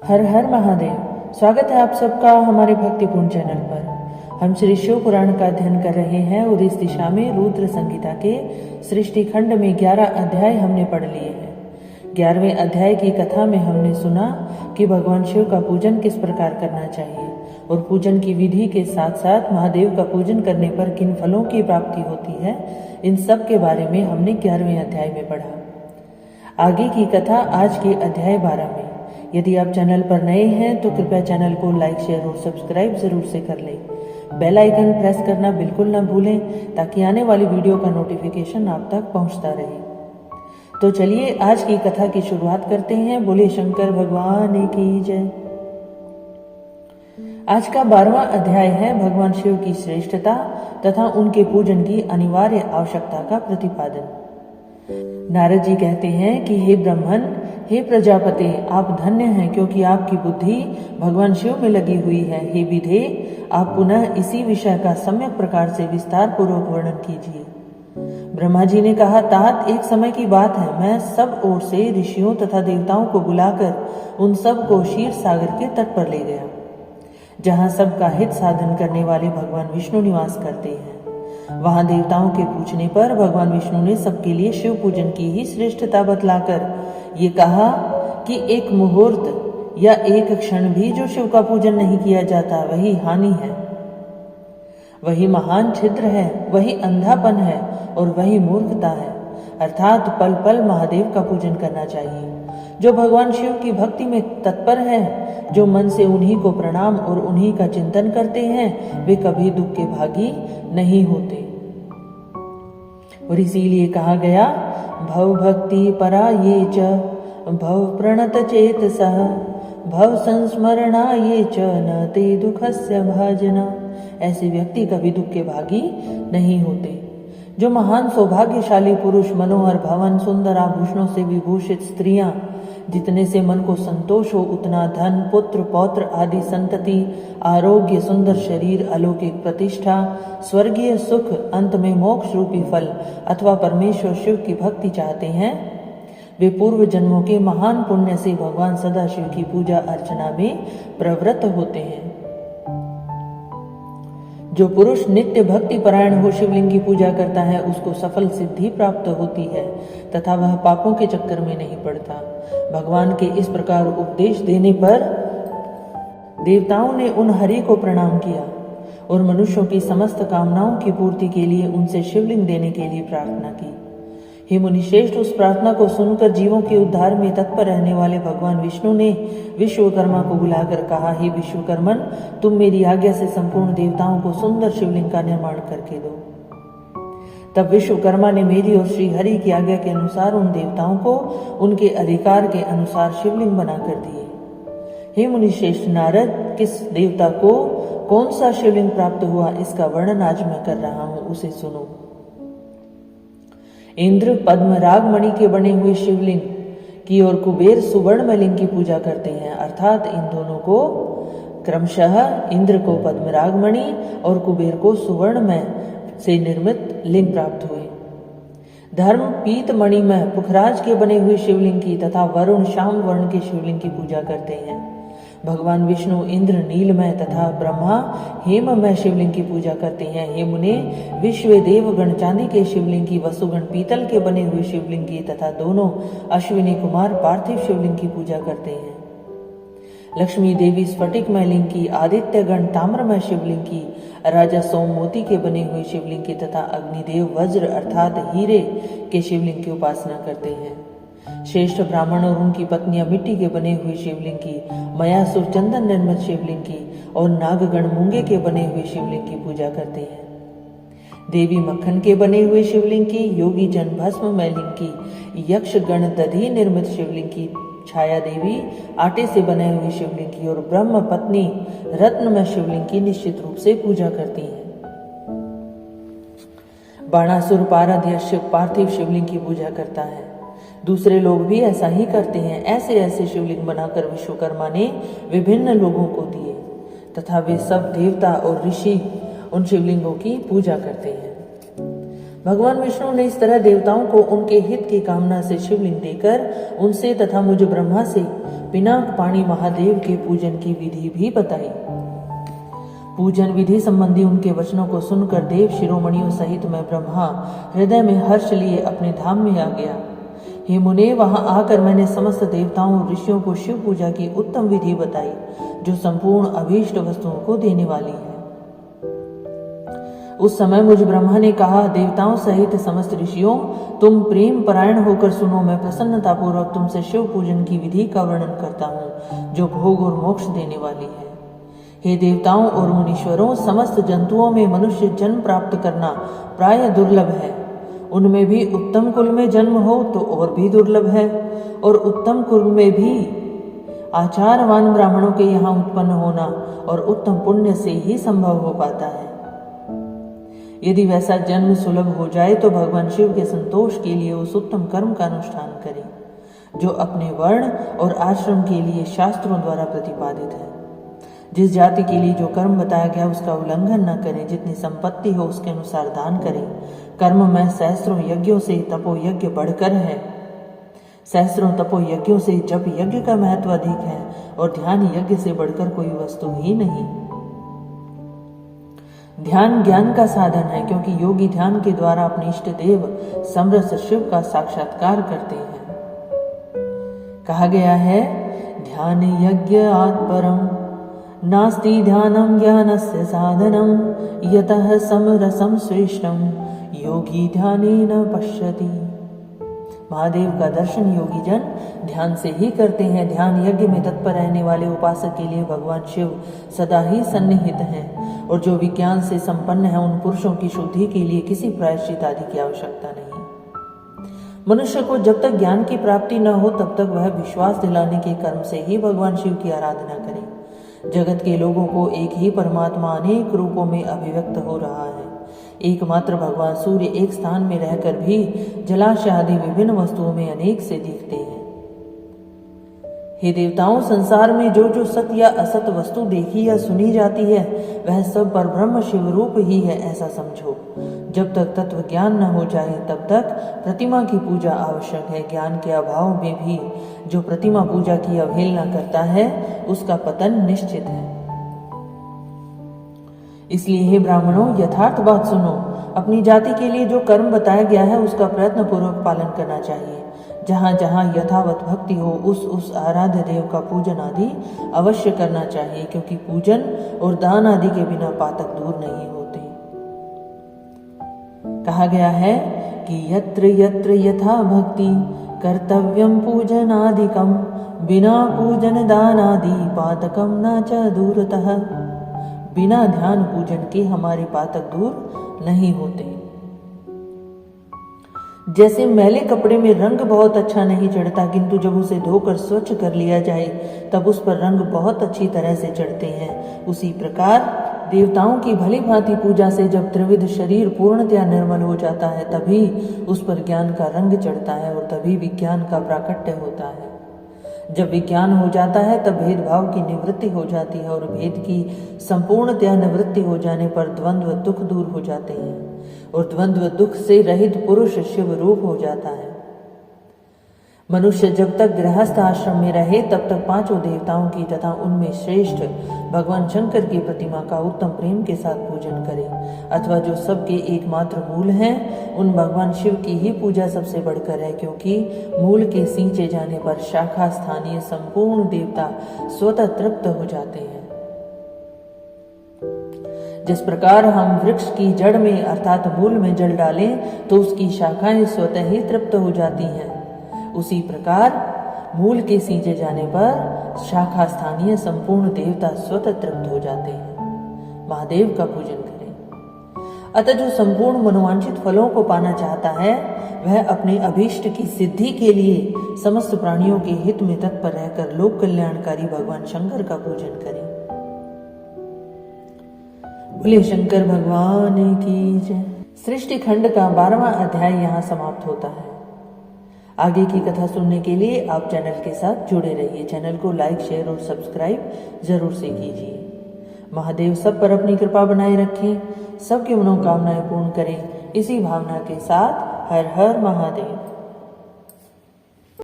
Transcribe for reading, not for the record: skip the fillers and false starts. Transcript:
हर हर महादेव। स्वागत है आप सबका हमारे भक्तिपूर्ण चैनल पर। हम श्री शिव पुराण का अध्ययन कर रहे हैं और इस दिशा में रुद्र संहिता के सृष्टि खंड में 11 अध्याय हमने पढ़ लिए हैं। 11वें अध्याय की कथा में हमने सुना कि भगवान शिव का पूजन किस प्रकार करना चाहिए और पूजन की विधि के साथ साथ महादेव का पूजन करने पर किन फलों की प्राप्ति होती है। इन सब के बारे में हमने 11वें अध्याय में पढ़ा। आगे की कथा आज के अध्याय 12 में। यदि आप चैनल पर नए हैं तो कृपया चैनल को लाइक, शेयर और सब्सक्राइब जरूर से कर लें। बेल आइकन प्रेस करना बिल्कुल ना भूलें ताकि आने वाली वीडियो का नोटिफिकेशन आप तक पहुंचता रहे। तो चलिए आज की कथा की शुरुआत करते हैं। बोले शंकर भगवान की जय। आज का 12वां अध्याय है भगवान शिव की श्रेष्ठता तथा उनके पूजन की अनिवार्य आवश्यकता का प्रतिपादन। नारद जी कहते हैं कि हे ब्राह्मण, हे प्रजापति, आप धन्य हैं क्योंकि आपकी बुद्धि भगवान शिव में लगी हुई है। हे विधे, आप पुनः इसी विषय का सम्यक प्रकार से विस्तार पूर्वक वर्णन कीजिए। ब्रह्मा जी ने कहा, तात एक समय की बात है, मैं सब ओर से ऋषियों तथा देवताओं को बुलाकर उन सब को क्षीर सागर के तट पर ले गया, जहाँ सबका हित साधन करने वाले भगवान विष्णु निवास करते हैं। वहां देवताओं के पूछने पर भगवान विष्णु ने सबके लिए शिव पूजन की ही श्रेष्ठता बतलाकर ये कहा कि एक मुहूर्त या एक क्षण भी जो शिव का पूजन नहीं किया जाता वही हानि है, वही महान छिद्र है, वही अंधापन है और वही मूर्खता है। अर्थात पल पल महादेव का पूजन करना चाहिए। जो भगवान शिव की भक्ति में तत्पर है, जो मन से उन्हीं को प्रणाम और उन्हीं का चिंतन करते हैं, वे कभी दुख के भागी नहीं होते। और इसीलिए कहा गया, भव भक्ति परा ये च भव प्रणत चेतसः भव संस्मरणा ये च न ते दुखस्य भाजना। ऐसे व्यक्ति कभी दुख के भागी नहीं होते। जो महान सौभाग्यशाली पुरुष, मनोहर भवन, सुंदर आभूषणों से विभूषित स्त्रियां, जितने से मन को संतोष हो उतना धन, पुत्र, पौत्र आदि संतति, आरोग्य, सुंदर शरीर, अलौकिक प्रतिष्ठा, स्वर्गीय सुख, अंत में मोक्ष रूपी फल अथवा परमेश्वर शिव की भक्ति चाहते हैं, वे पूर्व जन्मों के महान पुण्य से भगवान सदाशिव की पूजा अर्चना में प्रवृत्त होते हैं। जो पुरुष नित्य भक्ति परायण हो शिवलिंग की पूजा करता है, उसको सफल सिद्धि प्राप्त होती है तथा वह पापों के चक्कर में नहीं पड़ता। भगवान के इस प्रकार उपदेश देने पर देवताओं ने उन हरि को प्रणाम किया और मनुष्यों की समस्त कामनाओं की पूर्ति के लिए उनसे शिवलिंग देने के लिए प्रार्थना की। हे मुनिश्रेष्ठ, उस प्रार्थना को सुनकर जीवों के उद्धार में तत्पर रहने वाले भगवान विष्णु ने विश्वकर्मा को बुलाकर कहा, हे विश्वकर्मन, तुम मेरी आज्ञा से संपूर्ण देवताओं को सुंदर शिवलिंग का निर्माण करके दो। तब विश्वकर्मा ने मेरी और श्री हरि की आज्ञा के अनुसार उन देवताओं को उनके अधिकार के अनुसार शिवलिंग बनाकर दिए। हे मुनिश्रेष्ठ नारद, किस देवता को कौन सा शिवलिंग प्राप्त हुआ, इसका वर्णन आज मैं कर रहा हूं, उसे सुनो। इंद्र पद्म रागमणि के बने हुए शिवलिंग की और कुबेर सुवर्ण में लिंग की पूजा करते हैं। अर्थात इन दोनों को क्रमशः इंद्र को पद्म रागमणि और कुबेर को सुवर्ण में से निर्मित लिंग प्राप्त हुए। धर्म पीत मणि में पुखराज के बने हुए शिवलिंग की तथा वरुण श्याम वर्ण के शिवलिंग की पूजा करते हैं। भगवान विष्णु इंद्र नीलमय तथा ब्रह्मा हेममय शिवलिंग की पूजा करते हैं। हे मुने, विश्व देवगण चांदी के शिवलिंग की, वसुगण पीतल के बने हुए शिवलिंग की तथा दोनों अश्विनी कुमार पार्थिव शिवलिंग की पूजा करते हैं। लक्ष्मी देवी स्फटिकमय लिंग की, आदित्यगण ताम्रमय शिवलिंग की, राजा सोम मोती के बने हुए शिवलिंग की तथा अग्निदेव वज्र अर्थात हीरे के शिवलिंग की उपासना करते हैं। श्रेष्ठ ब्राह्मण और उनकी पत्नियां मिट्टी के बने हुए शिवलिंग की, मयासुर चंदन निर्मित शिवलिंग की और नागगण मूंगे के बने हुए शिवलिंग की पूजा करते हैं। देवी मक्खन के बने हुए शिवलिंग की, योगी जन भस्म में लिंग की, यक्ष गण दधी निर्मित शिवलिंग की, छाया देवी आटे से बने हुए शिवलिंग की और ब्रह्म पत्नी रत्नमय शिवलिंग की निश्चित रूप से पूजा करती हैं। बाणासुर पाराध्य पार्थिव शिवलिंग की पूजा करता है। दूसरे लोग भी ऐसा ही करते हैं। ऐसे ऐसे शिवलिंग बनाकर विश्वकर्मा ने विभिन्न लोगों को दिए तथा वे सब देवता और ऋषि उन शिवलिंगों की पूजा करते हैं। भगवान विष्णु ने इस तरह देवताओं को उनके हित की कामना से शिवलिंग देकर उनसे तथा मुझ ब्रह्मा से पिनाक पाणी महादेव के पूजन की विधि भी बताई। पूजन विधि संबंधी उनके वचनों को सुनकर देव शिरोमणियों सहित मैं ब्रह्मा हृदय में हर्ष लिए अपने धाम में आ गया। हे मुने, वहां आकर मैंने समस्त देवताओं और ऋषियों को शिव पूजा की उत्तम विधि बताई, जो संपूर्ण अभीष्ट वस्तुओं को देने वाली है। उस समय मुझ ब्रह्मा ने कहा, देवताओं सहित समस्त ऋषियों, तुम प्रेम परायण होकर सुनो। मैं प्रसन्नता पूर्वक तुमसे शिव पूजन की विधि का वर्णन करता हूँ, जो भोग और मोक्ष देने वाली है। हे देवताओं और मुनीश्वरों, समस्त जंतुओं में मनुष्य जन्म प्राप्त करना प्राय दुर्लभ है। उनमें भी उत्तम कुल में जन्म हो तो और भी दुर्लभ है, और उत्तम कुल में भी आचारवान ब्राह्मणों के यहाँ उत्पन्न होना और उत्तम पुण्य से ही संभव हो पाता है। यदि वैसा जन्म सुलभ हो जाए तो भगवान शिव के संतोष के लिए उस उत्तम कर्म का अनुष्ठान करें, जो अपने वर्ण और आश्रम के लिए शास्त्रों द्वारा प्रतिपादित है। जिस जाति के लिए जो कर्म बताया गया उसका उल्लंघन न करें। जितनी संपत्ति हो उसके अनुसार दान करें। कर्म में सहस्त्रों यज्ञों से तपो यज्ञ बढ़कर है। सहस्त्रों तपो यज्ञों से जप यज्ञ का महत्व अधिक है, और ध्यान यज्ञ से बढ़कर कोई वस्तु ही नहीं। ध्यान ज्ञान का साधन है, क्योंकि योगी ध्यान के द्वारा अपने इष्ट देव समरस शिव का साक्षात्कार करते हैं। कहा गया है, ध्यान यज्ञ आत्परम नास्ति ध्यानम ज्ञानस्य साधनम यतः समरसम श्रेष्ठम योगी ध्यानेन पश्यति। महादेव का दर्शन योगी जन ध्यान से ही करते हैं। ध्यान यज्ञ में तत्पर रहने वाले उपासक के लिए भगवान शिव सदा ही सन्निहित हैं, और जो विज्ञान से संपन्न है उन पुरुषों की शुद्धि के लिए किसी प्रायश्चित आदि की आवश्यकता नहीं। मनुष्य को जब तक ज्ञान की प्राप्ति न हो तब तक वह विश्वास दिलाने के कर्म से ही भगवान शिव की आराधना करे। जगत के लोगों को एक ही परमात्मा अनेक रूपों में अभिव्यक्त हो रहा है। एकमात्र भगवान सूर्य एक स्थान में रहकर भी जलाशय आदि विभिन्न वस्तुओं में अनेक से दिखते हैं। हे देवताओं, संसार में जो जो सत्य या असत वस्तु देखी या सुनी जाती है वह सब पर ब्रह्म शिव रूप ही है, ऐसा समझो। जब तक तत्व ज्ञान न हो जाए तब तक प्रतिमा की पूजा आवश्यक है। ज्ञान के अभाव में भी जो प्रतिमा पूजा की अवहेलना करता है उसका पतन निश्चित है। इसलिए हे ब्राह्मणों, यथार्थ बात सुनो। अपनी जाति के लिए जो कर्म बताया गया है उसका प्रयत्न पूर्वक पालन करना चाहिए। जहाँ जहाँ यथावत भक्ति हो उस आराध्य देव का पूजन आदि अवश्य करना चाहिए, क्योंकि पूजन और दान आदि के बिना पातक दूर नहीं होते। कहा गया है कि यत्र यत्र यथा भक्ति कर्तव्यम पूजनादिकम बिना पूजन दानादि पातकम न च दूरतः। बिना ध्यान पूजन के हमारे पातक दूर नहीं होते। जैसे मैले कपड़े में रंग बहुत अच्छा नहीं चढ़ता, किंतु जब उसे धोकर स्वच्छ कर लिया जाए तब उस पर रंग बहुत अच्छी तरह से चढ़ते हैं, उसी प्रकार देवताओं की भली भांति पूजा से जब त्रिविध शरीर पूर्णतया निर्मल हो जाता है तभी उस पर ज्ञान का रंग चढ़ता है और तभी विज्ञान का प्राकट्य होता है। जब विज्ञान हो जाता है तब भेदभाव की निवृत्ति हो जाती है, और भेद की संपूर्णतया निवृत्ति हो जाने पर द्वंद्व दुख दूर हो जाते हैं, और द्वंद्व दुख से रहित पुरुष शिव रूप हो जाता है। मनुष्य जब तक गृहस्थ आश्रम में रहे तब तक पांचों देवताओं की तथा उनमें श्रेष्ठ भगवान शंकर की प्रतिमा का उत्तम प्रेम के साथ पूजन करे, अथवा जो सबके एकमात्र मूल हैं उन भगवान शिव की ही पूजा सबसे बढ़कर है, क्योंकि मूल के सींचे जाने पर शाखा स्थानीय संपूर्ण देवता स्वतः तृप्त हो जाते हैं। जिस प्रकार हम वृक्ष की जड़ में अर्थात मूल में जल डालें तो उसकी शाखाएं स्वतः ही तृप्त हो जाती हैं, उसी प्रकार मूल के सींचे जाने पर शाखा स्थानीय संपूर्ण देवता स्वतः तृप्त हो जाते हैं। महादेव का पूजन करें। अतः जो संपूर्ण मनोवांछित फलों को पाना चाहता है वह अपने अभीष्ट की सिद्धि के लिए समस्त प्राणियों के हित में तत्पर रहकर लोक कल्याणकारी भगवान शंकर का पूजन करे। बोले शंकर भगवान की जय। सृष्टि खंड का 12वां अध्याय यहाँ समाप्त होता है। आगे की कथा सुनने के लिए आप चैनल के साथ जुड़े रहिए। चैनल को लाइक, शेयर और सब्सक्राइब जरूर से कीजिए। महादेव सब पर अपनी कृपा बनाए रखें, सबकी मनोकामनाएं पूर्ण करें। इसी भावना के साथ हर हर महादेव।